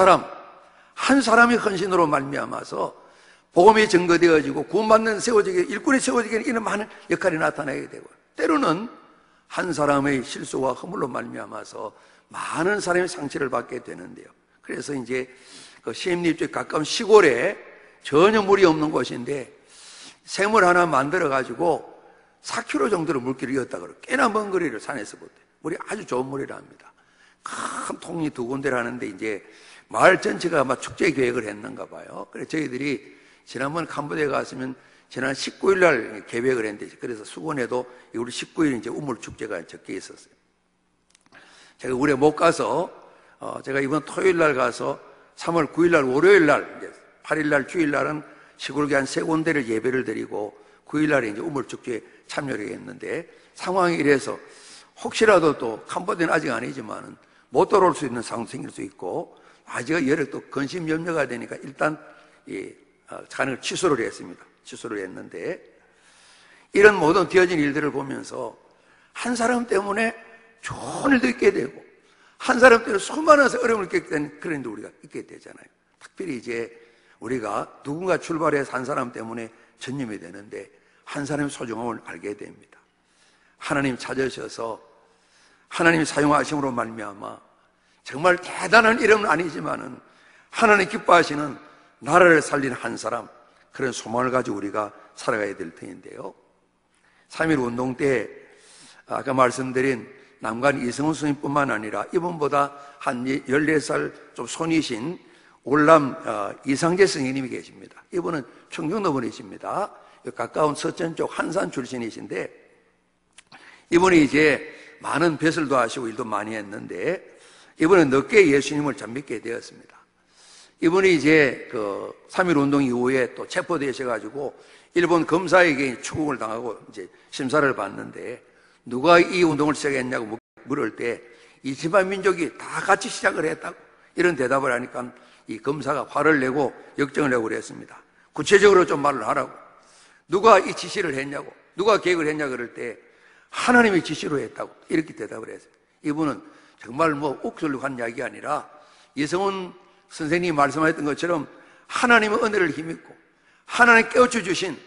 사람이 헌신으로 말미암아서 복음이 증거되어지고 구원받는 세워지게 일꾼이 세워지게 이런 많은 역할이 나타나게 되고 때로는 한 사람의 실수와 허물로 말미암아서 많은 사람이 상처를 받게 되는데요. 그래서 이제 그 시엠립 쪽 가까운 시골에 전혀 물이 없는 곳인데 샘을 하나 만들어 가지고 4km 정도로 물길을 이었다 그러고 꽤나 먼 거리를 산에서 볼 때 물이 아주 좋은 물이랍니다. 큰 통이 두 군데를 하는데 이제 마을 전체가 아마 축제 계획을 했는가 봐요. 그래서 저희들이 지난번 캄보디아에 갔으면 지난 19일 날 계획을 했는데 그래서 수건에도 우리 19일 이제 우물 축제가 적혀 있었어요. 제가 우리 못 가서 제가 이번 토요일 날 가서 3월 9일 날 월요일 날 8일 날 주일 날은 시골계 한 세 군데를 예배를 드리고 9일 날에 이제 우물 축제에 참여를 했는데 상황이 이래서 혹시라도 또 캄보디아는 아직 아니지만은 못 돌아올 수 있는 상황도 생길 수 있고 아직 여러 또 근심 염려가 되니까 일단 가는 걸 취소를 했습니다. 취소를 했는데 이런 모든 되어진 일들을 보면서 한 사람 때문에 좋은 일도 있게 되고 한 사람 때문에 수많은 어려움을 겪게 되는 그런 일도 우리가 있게 되잖아요. 특별히 이제 우리가 누군가 출발해서 한 사람 때문에 전념이 되는데 한 사람의 소중함을 알게 됩니다. 하나님 찾으셔서 하나님 사용하심으로 말미암아 정말 대단한 이름은 아니지만은 하나님 기뻐하시는 나라를 살린 한 사람, 그런 소망을 가지고 우리가 살아가야 될 터인데요. 3.1 운동 때 아까 말씀드린 남관 이성훈 스님뿐만 아니라 이분보다 한 14살 좀 손이신 올람 이상재 스님이 계십니다. 이분은 청중도 분이십니다. 가까운 서천 쪽 한산 출신이신데 이분이 이제 많은 벼슬도 하시고 일도 많이 했는데 이분은 늦게 예수님을 참 믿게 되었습니다. 이분이 이제 그 3.1 운동 이후에 또 체포되셔가지고 일본 검사에게 추궁을 당하고 이제 심사를 받는데 누가 이 운동을 시작했냐고 물을 때 이 지방 민족이 다 같이 시작을 했다고 이런 대답을 하니까 이 검사가 화를 내고 역정을 내고 그랬습니다. 구체적으로 좀 말을 하라고. 누가 이 지시를 했냐고, 누가 계획을 했냐 그럴 때 하나님이 지시로 했다고 이렇게 대답을 했어요. 이분은 정말 뭐 옥설로 한 이야기가 아니라 이성훈 선생님이 말씀하셨던 것처럼 하나님의 은혜를 힘입고 하나님 깨우쳐 주신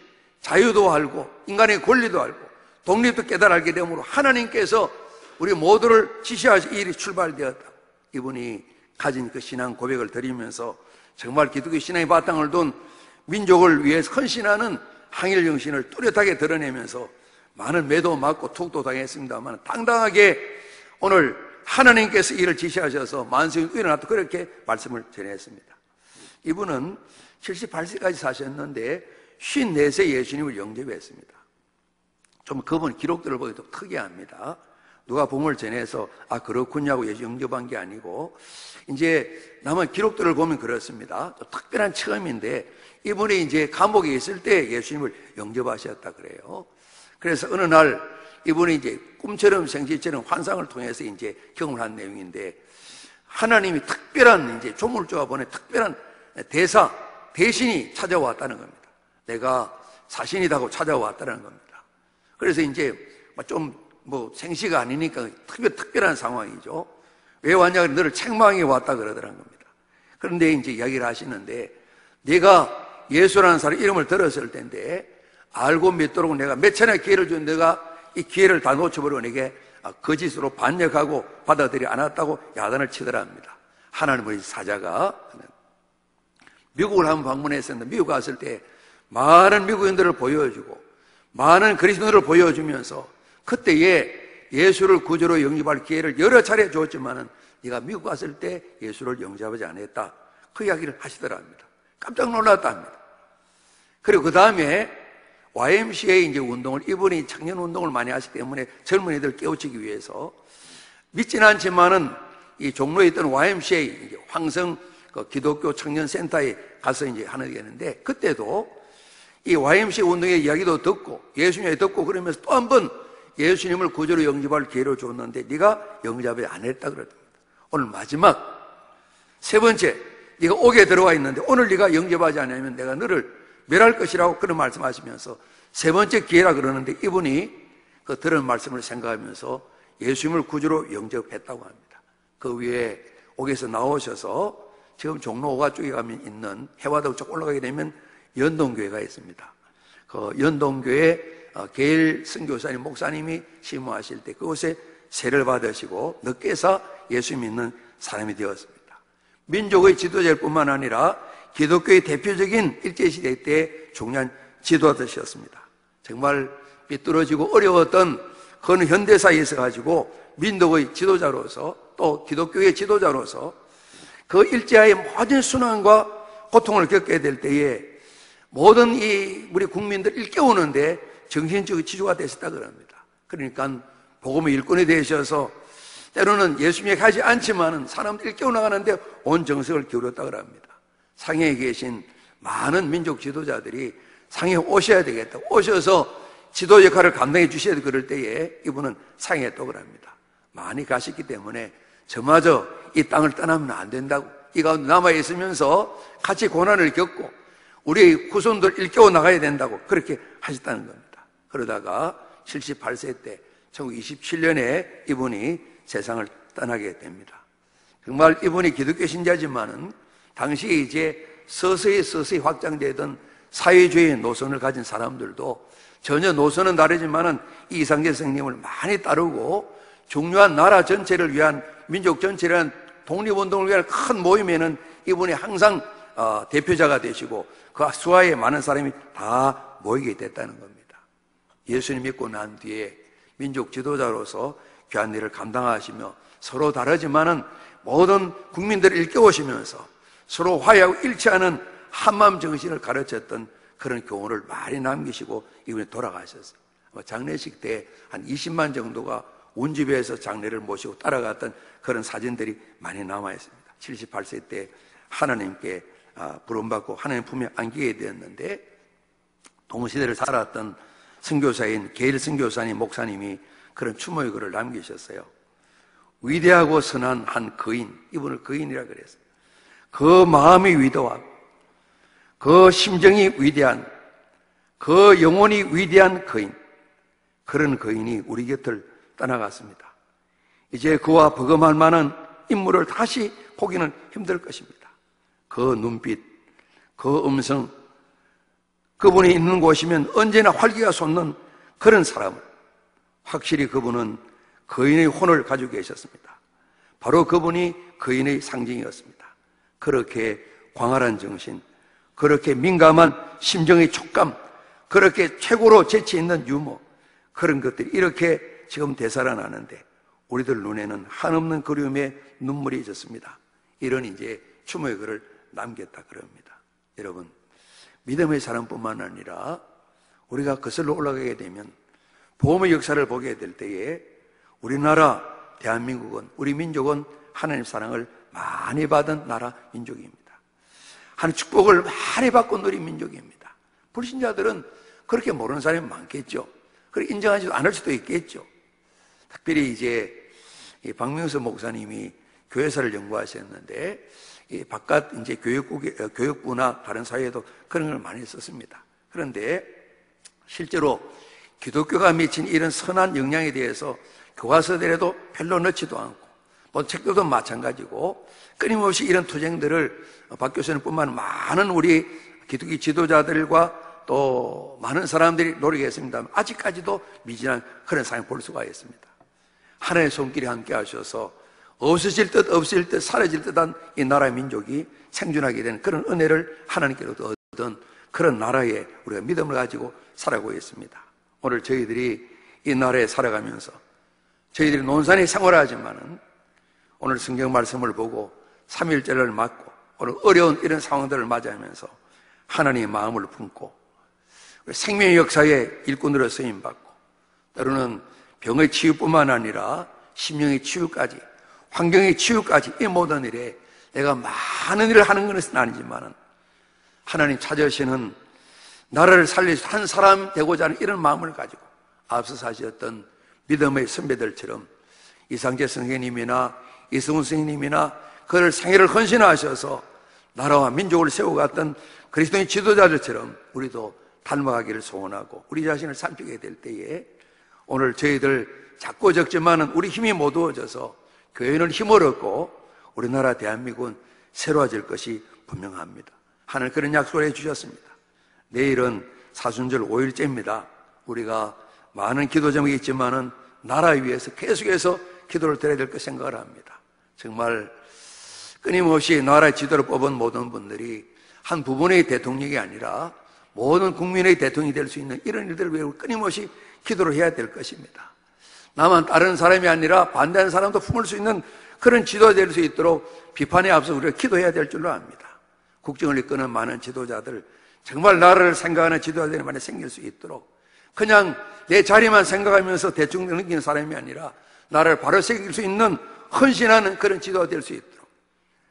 자유도 알고 인간의 권리도 알고 독립도 깨달게 되므로 하나님께서 우리 모두를 지시하시 이 일이 출발되었다. 이분이 가진 그 신앙 고백을 드리면서 정말 기독교 신앙의 바탕을 둔 민족을 위해서 헌신하는 항일 정신을 뚜렷하게 드러내면서 많은 매도 맞고 툭도 당했습니다만 당당하게 오늘 하나님께서 이를 지시하셔서 만성이 일어났다 그렇게 말씀을 전했습니다. 이분은 78세까지 사셨는데 54세 예수님을 영접했습니다. 좀 그분 기록들을 보기도 특이합니다. 누가 복음을 전해서 그렇군요 하고 영접한 게 아니고 이제 남은 기록들을 보면 그렇습니다. 좀 특별한 체험인데 이분이 이제 감옥에 있을 때 예수님을 영접하셨다 그래요. 그래서 어느 날 이분이 이제 꿈처럼 생시처럼 환상을 통해서 이제 경험을 한 내용인데 하나님이 특별한 이제 조물주가 보낸 특별한 대신이 찾아왔다는 겁니다. 내가 사신이다고 찾아왔다는 겁니다. 그래서 이제 좀 생시가 아니니까 특별한 상황이죠. 왜 왔냐? 너를 책망해 왔다 그러더라는 겁니다. 그런데 이제 이야기를 하시는데 내가 예수라는 사람 이름을 들었을 텐데 알고 믿도록 내가 몇 차례 기회를 준 내가 이 기회를 다 놓쳐버리고 내게 거짓으로 반역하고 받아들이 않았다고 야단을 치더랍니다. 하나님의 사자가 미국을 한번 방문했었는데 미국 갔을 때 많은 미국인들을 보여주고 많은 그리스도인들을 보여주면서 그때에 예수를 구주로 영접할 기회를 여러 차례 줬지만은 네가 미국 갔을 때 예수를 영접하지 않았다. 그 이야기를 하시더랍니다. 깜짝 놀랐답니다. 그리고 그 다음에 YMCA 이제 운동을 이분이 청년 운동을 많이 하시기 때문에 젊은이들 깨우치기 위해서 믿지는 않지만은 이 종로에 있던 YMCA 황성 기독교 청년 센터에 가서 이제 하는 게 있는데 그때도 이 YMCA 운동의 이야기도 듣고 예수님을 듣고 그러면서 또 한 번 예수님을 구주로 영접할 기회를 줬는데 네가 영접을 안 했다 그랬답니다. 오늘 마지막 세 번째 네가 옥에 들어와 있는데 오늘 네가 영접하지 않으면 내가 너를 멸할 것이라고 그런 말씀하시면서 세 번째 기회라 그러는데 이분이 그 들은 말씀을 생각하면서 예수님을 구주로 영접했다고 합니다. 그 위에 옥에서 나오셔서 지금 종로 5가 쪽에 가면 있는 해화동 쪽 올라가게 되면 연동교회가 있습니다. 그 연동교회 게일 선교사님 목사님이 심호하실 때 그곳에 세를 받으시고 늦게서 예수 믿는 사람이 되었습니다. 민족의 지도자일 뿐만 아니라 기독교의 대표적인 일제시대 때 중요한 지도자셨습니다. 정말 삐뚤어지고 어려웠던 그런 현대사에 있어가지고 민족의 지도자로서 또 기독교의 지도자로서 그 일제하의 모든 순환과 고통을 겪게 될 때에 모든 이 우리 국민들 일깨우는데 정신적인 지주가 되셨다 그럽니다. 그러니까 복음의 일꾼이 되셔서 때로는 예수님에 가지 않지만은 사람들 일깨워 나가는데 온 정성을 기울였다 그럽니다. 상해에 계신 많은 민족 지도자들이 상해에 오셔야 되겠다. 오셔서 지도 역할을 감당해 주셔야 돼. 그럴 때에 이분은 상해에 또 그럽니다. 많이 가셨기 때문에 저마저 이 땅을 떠나면 안 된다고 이 가운데 남아 있으면서 같이 고난을 겪고 우리 후손들 일깨워 나가야 된다고 그렇게 하셨다는 겁니다. 그러다가 78세 때 1927년에 이분이 세상을 떠나게 됩니다. 정말 이분이 기독교 신자지만은 당시에 이제 서서히 확장되던 사회주의 노선을 가진 사람들도 전혀 노선은 다르지만은 이상재 선생님을 많이 따르고 중요한 나라 전체를 위한 민족 전체를 위한 독립운동을 위한 큰 모임에는 이분이 항상 대표자가 되시고 그 수하에 많은 사람이 다 모이게 됐다는 겁니다. 예수님 믿고 난 뒤에 민족 지도자로서 귀한 일을 감당하시며 서로 다르지만은 모든 국민들을 일깨우시면서 서로 화해하고 일치하는 한마음 정신을 가르쳤던 그런 교훈을 많이 남기시고 이분이 돌아가셨어요. 장례식 때 한 20만 정도가 온 집에서 장례를 모시고 따라갔던 그런 사진들이 많이 남아 있습니다. 78세 때 하나님께 부름받고 하나님 품에 안기게 되었는데, 동시대를 살았던 선교사인 게일 선교사님 목사님이 그런 추모의 글을 남기셨어요. 위대하고 선한 한 거인, 이분을 거인이라 그랬어요. 그 마음이 위대하고 그 심정이 위대한, 그 영혼이 위대한 거인, 그런 거인이 우리 곁을 떠나갔습니다. 이제 그와 버금할 만한 인물을 다시 보기는 힘들 것입니다. 그 눈빛, 그 음성, 그분이 있는 곳이면 언제나 활기가 솟는 그런 사람을, 확실히 그분은 거인의 혼을 가지고 계셨습니다. 바로 그분이 거인의 상징이었습니다. 그렇게 광활한 정신, 그렇게 민감한 심정의 촉감, 그렇게 최고로 재치 있는 유머, 그런 것들이 이렇게 지금 되살아나는데 우리들 눈에는 한없는 그리움의 눈물이 졌습니다. 이런 이제 추모의 글을 남겼다 그럽니다. 여러분, 믿음의 사람뿐만 아니라 우리가 거슬러 올라가게 되면 복음의 역사를 보게 될 때에 우리나라 대한민국은, 우리 민족은 하나님의 사랑을 많이 받은 나라 민족입니다. 하나님의 축복을 많이 받고 누린 민족입니다. 불신자들은 그렇게 모르는 사람이 많겠죠. 그렇게 인정하지도 않을 수도 있겠죠. 특별히 이제 박명수 목사님이 교회사를 연구하셨는데, 이 바깥 이제 교육부나 다른 사회에도 그런 걸 많이 썼습니다. 그런데 실제로 기독교가 미친 이런 선한 영향에 대해서 교과서들에도 별로 넣지도 않고, 뭐 책들도 마찬가지고, 끊임없이 이런 투쟁들을 박 교수님뿐만 아니라 많은 우리 기독교 지도자들과 또 많은 사람들이 노력했습니다만 아직까지도 미진한 그런 상황을 볼 수가 있습니다. 하나님의 손길이 함께 하셔서 없어질 듯 없을 듯 사라질 듯한 이 나라 민족이 생존하게 되는 그런 은혜를 하나님께로부터 얻은 그런 나라에 우리가 믿음을 가지고 살아가고 있습니다. 오늘 저희들이 이 나라에 살아가면서 저희들이 논산에 생활하지만은 오늘 성경 말씀을 보고 3.1절을 맞고 오늘 어려운 이런 상황들을 맞이하면서 하나님의 마음을 품고 생명의 역사에 일꾼으로 쓰임받고, 때로는 병의 치유뿐만 아니라 심령의 치유까지, 환경의 치유까지, 이 모든 일에 내가 많은 일을 하는 것은 아니지만 하나님 찾으시는 나라를 살리신 한 사람 되고자 하는 이런 마음을 가지고 앞서 하셨던 믿음의 선배들처럼 이상재 선생님이나 이승훈 선생님이나 그를 생애를 헌신하셔서 나라와 민족을 세워갔던 그리스도인 지도자들처럼 우리도 닮아가기를 소원하고 우리 자신을 살피게 될 때에 오늘 저희들 작고 적지만은 우리 힘이 모두어져서 교회는 힘을 얻고 우리나라 대한민국은 새로워질 것이 분명합니다. 하나님 그런 약속을 해주셨습니다. 내일은 사순절 5일째입니다. 우리가 많은 기도 제목이 있지만은 나라 위해서 계속해서 기도를 드려야 될 것 생각을 합니다. 정말 끊임없이 나라의 지도를 뽑은 모든 분들이 한 부분의 대통령이 아니라 모든 국민의 대통령이 될 수 있는 이런 일들을 위해 끊임없이 기도를 해야 될 것입니다. 나만 다른 사람이 아니라 반대하는 사람도 품을 수 있는 그런 지도가 될 수 있도록 비판에 앞서 우리가 기도해야 될 줄로 압니다. 국정을 이끄는 많은 지도자들, 정말 나라를 생각하는 지도자들이 많이 생길 수 있도록 그냥 내 자리만 생각하면서 대충 넘기는 사람이 아니라 나라를 바로 세울 수 있는 헌신하는 그런 지도가 될 수 있도록,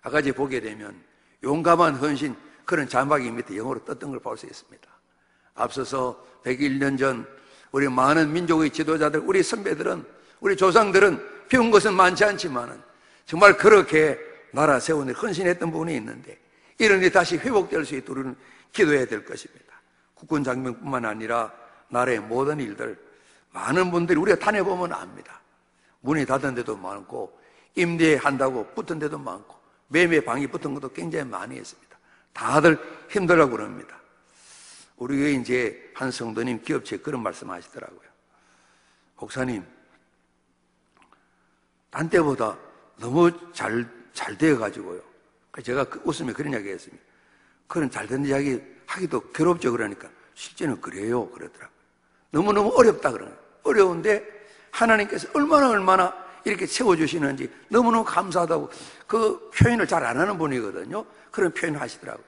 아까 이제 보게 되면 용감한 헌신, 그런 자막이 밑에 영어로 떴던 걸 볼 수 있습니다. 앞서서 101년 전 우리 많은 민족의 지도자들, 우리 선배들은, 우리 조상들은 배운 것은 많지 않지만은 정말 그렇게 나라 세우는 헌신했던 부분이 있는데 이런 일이 다시 회복될 수 있도록 우리는 기도해야 될 것입니다. 국군 장병뿐만 아니라 나라의 모든 일들, 많은 분들이 우리가 다녀보면 압니다. 문이 닫은 데도 많고 임대한다고 붙은 데도 많고 매매 방이 붙은 것도 굉장히 많이 있습니다. 다들 힘들다고 그럽니다. 우리 교회 이제 한 성도님 기업체에 그런 말씀 하시더라고요. 목사님, 딴 때보다 너무 잘 되어가지고요. 제가 웃으며 그런 이야기 했습니다. 그런 잘된 이야기 하기도 괴롭죠. 그러니까 실제는 그래요. 그러더라고요. 너무너무 어렵다 그러는 거예요. 어려운데 하나님께서 얼마나 이렇게 채워주시는지 너무너무 감사하다고 그 표현을 잘 안 하는 분이거든요. 그런 표현을 하시더라고요.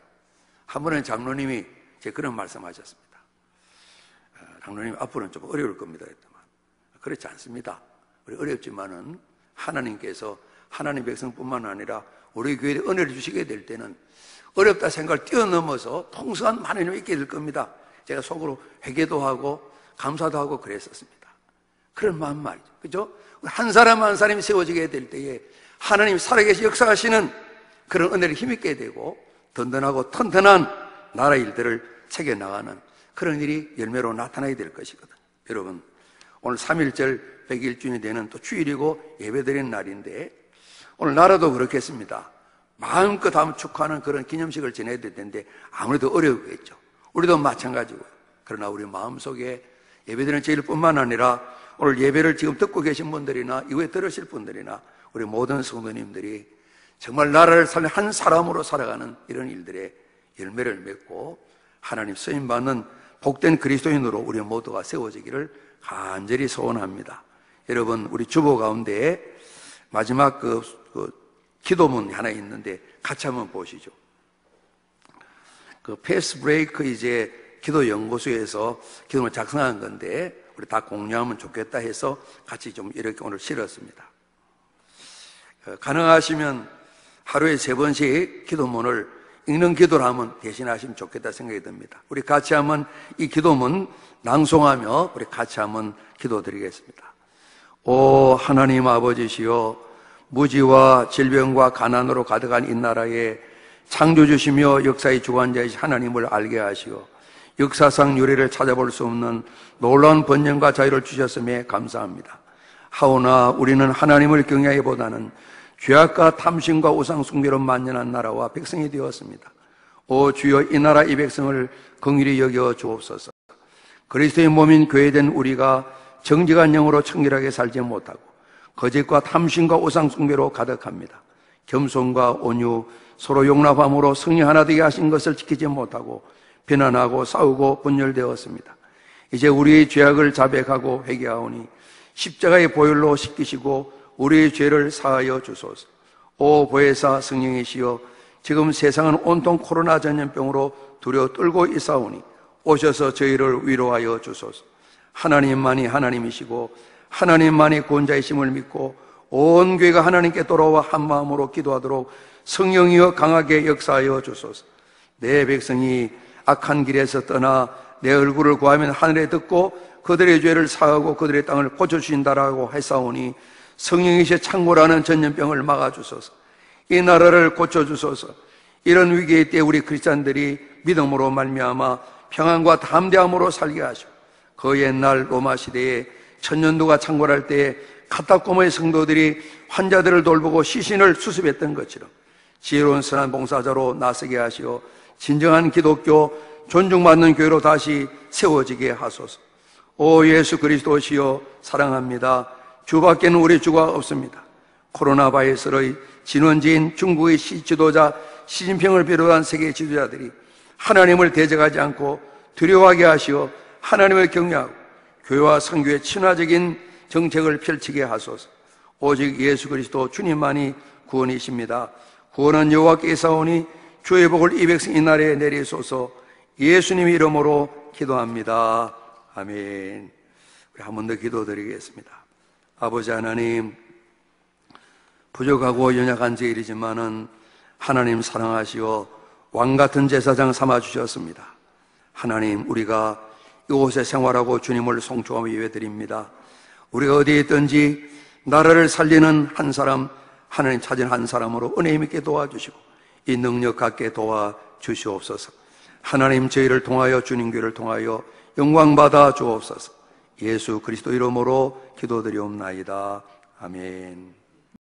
한 번은 장로님이 제 그런 말씀하셨습니다. 장로님 앞으로는 좀 어려울 겁니다. 했더만 그렇지 않습니다. 우리 어렵지만은 하나님께서 하나님 백성뿐만 아니라 우리 교회에 은혜를 주시게 될 때는 어렵다 생각을 뛰어넘어서 풍성한 하나님이 있게 될 겁니다. 제가 속으로 회개도 하고 감사도 하고 그랬었습니다. 그런 마음 말이죠. 그죠? 한 사람 한 사람이 세워지게 될 때에 하나님이 살아계시 역사하시는 그런 은혜를 힘있게 되고 든든하고 튼튼한 나라 일들을 챙겨나가는 그런 일이 열매로 나타나게 될 것이거든요. 여러분, 오늘 3.1절 100일주일이 되는 또 주일이고 예배드리는 날인데 오늘 나라도 그렇겠습니다. 마음껏 한번 축하하는 그런 기념식을 지내야 될 텐데 아무래도 어려우겠죠. 우리도 마찬가지고요. 그러나 우리 마음속에 예배드리는 저희뿐만 아니라 오늘 예배를 지금 듣고 계신 분들이나 이후에 들으실 분들이나 우리 모든 성도님들이 정말 나라를 살린 한 사람으로 살아가는 이런 일들의 열매를 맺고 하나님 쓰임받는 복된 그리스도인으로 우리 모두가 세워지기를 간절히 소원합니다. 여러분, 우리 주보 가운데 마지막 그 기도문이 하나 있는데 같이 한번 보시죠. 그 패스 브레이크 이제 기도 연구소에서 기도문을 작성한 건데 우리 다 공유하면 좋겠다 해서 같이 좀 이렇게 오늘 실었습니다. 가능하시면 하루에 3번씩 기도문을 읽는 기도를 하면 대신하시면 좋겠다 생각이 듭니다. 우리 같이 한번 이 기도문 낭송하며 우리 같이 한번 기도드리겠습니다. 오 하나님 아버지시여, 무지와 질병과 가난으로 가득한 이 나라에 창조주시며 역사의 주관자이신 하나님을 알게 하시어 역사상 유래를 찾아볼 수 없는 놀라운 번영과 자유를 주셨음에 감사합니다. 하오나 우리는 하나님을 경외하기보다는 죄악과 탐심과 우상숭배로 만연한 나라와 백성이 되었습니다. 오 주여, 이 나라 이 백성을 긍휼히 여겨 주옵소서. 그리스도의 몸인 교회된 우리가 정직한 영으로 청결하게 살지 못하고 거짓과 탐심과 우상숭배로 가득합니다. 겸손과 온유, 서로 용납함으로 성리 하나 되게 하신 것을 지키지 못하고 비난하고 싸우고 분열되었습니다. 이제 우리의 죄악을 자백하고 회개하오니 십자가의 보혈로 씻기시고 우리의 죄를 사하여 주소서. 오 보혜사 성령이시여, 지금 세상은 온통 코로나 전염병으로 두려워 떨고 있사오니 오셔서 저희를 위로하여 주소서. 하나님만이 하나님이시고 하나님만이 구원자이심을 믿고 온 교회가 하나님께 돌아와 한 마음으로 기도하도록 성령이여 강하게 역사하여 주소서. 내 백성이 악한 길에서 떠나 내 얼굴을 구하면 하늘에 듣고 그들의 죄를 사하고 그들의 땅을 고쳐주신다라고 했사오니 성령이시여 창고라는 전염병을 막아주소서. 이 나라를 고쳐주소서. 이런 위기의 때 우리 크리스찬들이 믿음으로 말미암아 평안과 담대함으로 살게 하시고 그 옛날 로마 시대에 천년도가 창궐할 때에 카타콤의 성도들이 환자들을 돌보고 시신을 수습했던 것처럼 지혜로운 선한 봉사자로 나서게 하시어 진정한 기독교 존중받는 교회로 다시 세워지게 하소서. 오 예수 그리스도시여 사랑합니다. 주밖에는 우리 주가 없습니다. 코로나 바이러스의 진원지인 중국의 지도자 시진핑을 비롯한 세계 지도자들이 하나님을 대적하지 않고 두려워하게 하시어 하나님을 경외하고 교회와 선교의 친화적인 정책을 펼치게 하소서. 오직 예수 그리스도 주님만이 구원이십니다. 구원은 여호와께 사오니 주의 복을 이 백성 이 나라에 내리소서. 예수님 이름으로 기도합니다. 아멘. 우리 한 번 더 기도드리겠습니다. 아버지 하나님, 부족하고 연약한 저희이지만은 하나님 사랑하시어 왕같은 제사장 삼아주셨습니다. 하나님, 우리가 이곳에 생활하고 주님을 송축하며 예배드립니다. 우리가 어디에 있든지 나라를 살리는 한 사람, 하나님 찾은 한 사람으로 은혜 있게 도와주시고 이 능력 갖게 도와주시옵소서. 하나님, 저희를 통하여 주님 교회를 통하여 영광받아 주옵소서. 예수 그리스도 이름으로 기도드리옵나이다. 아멘.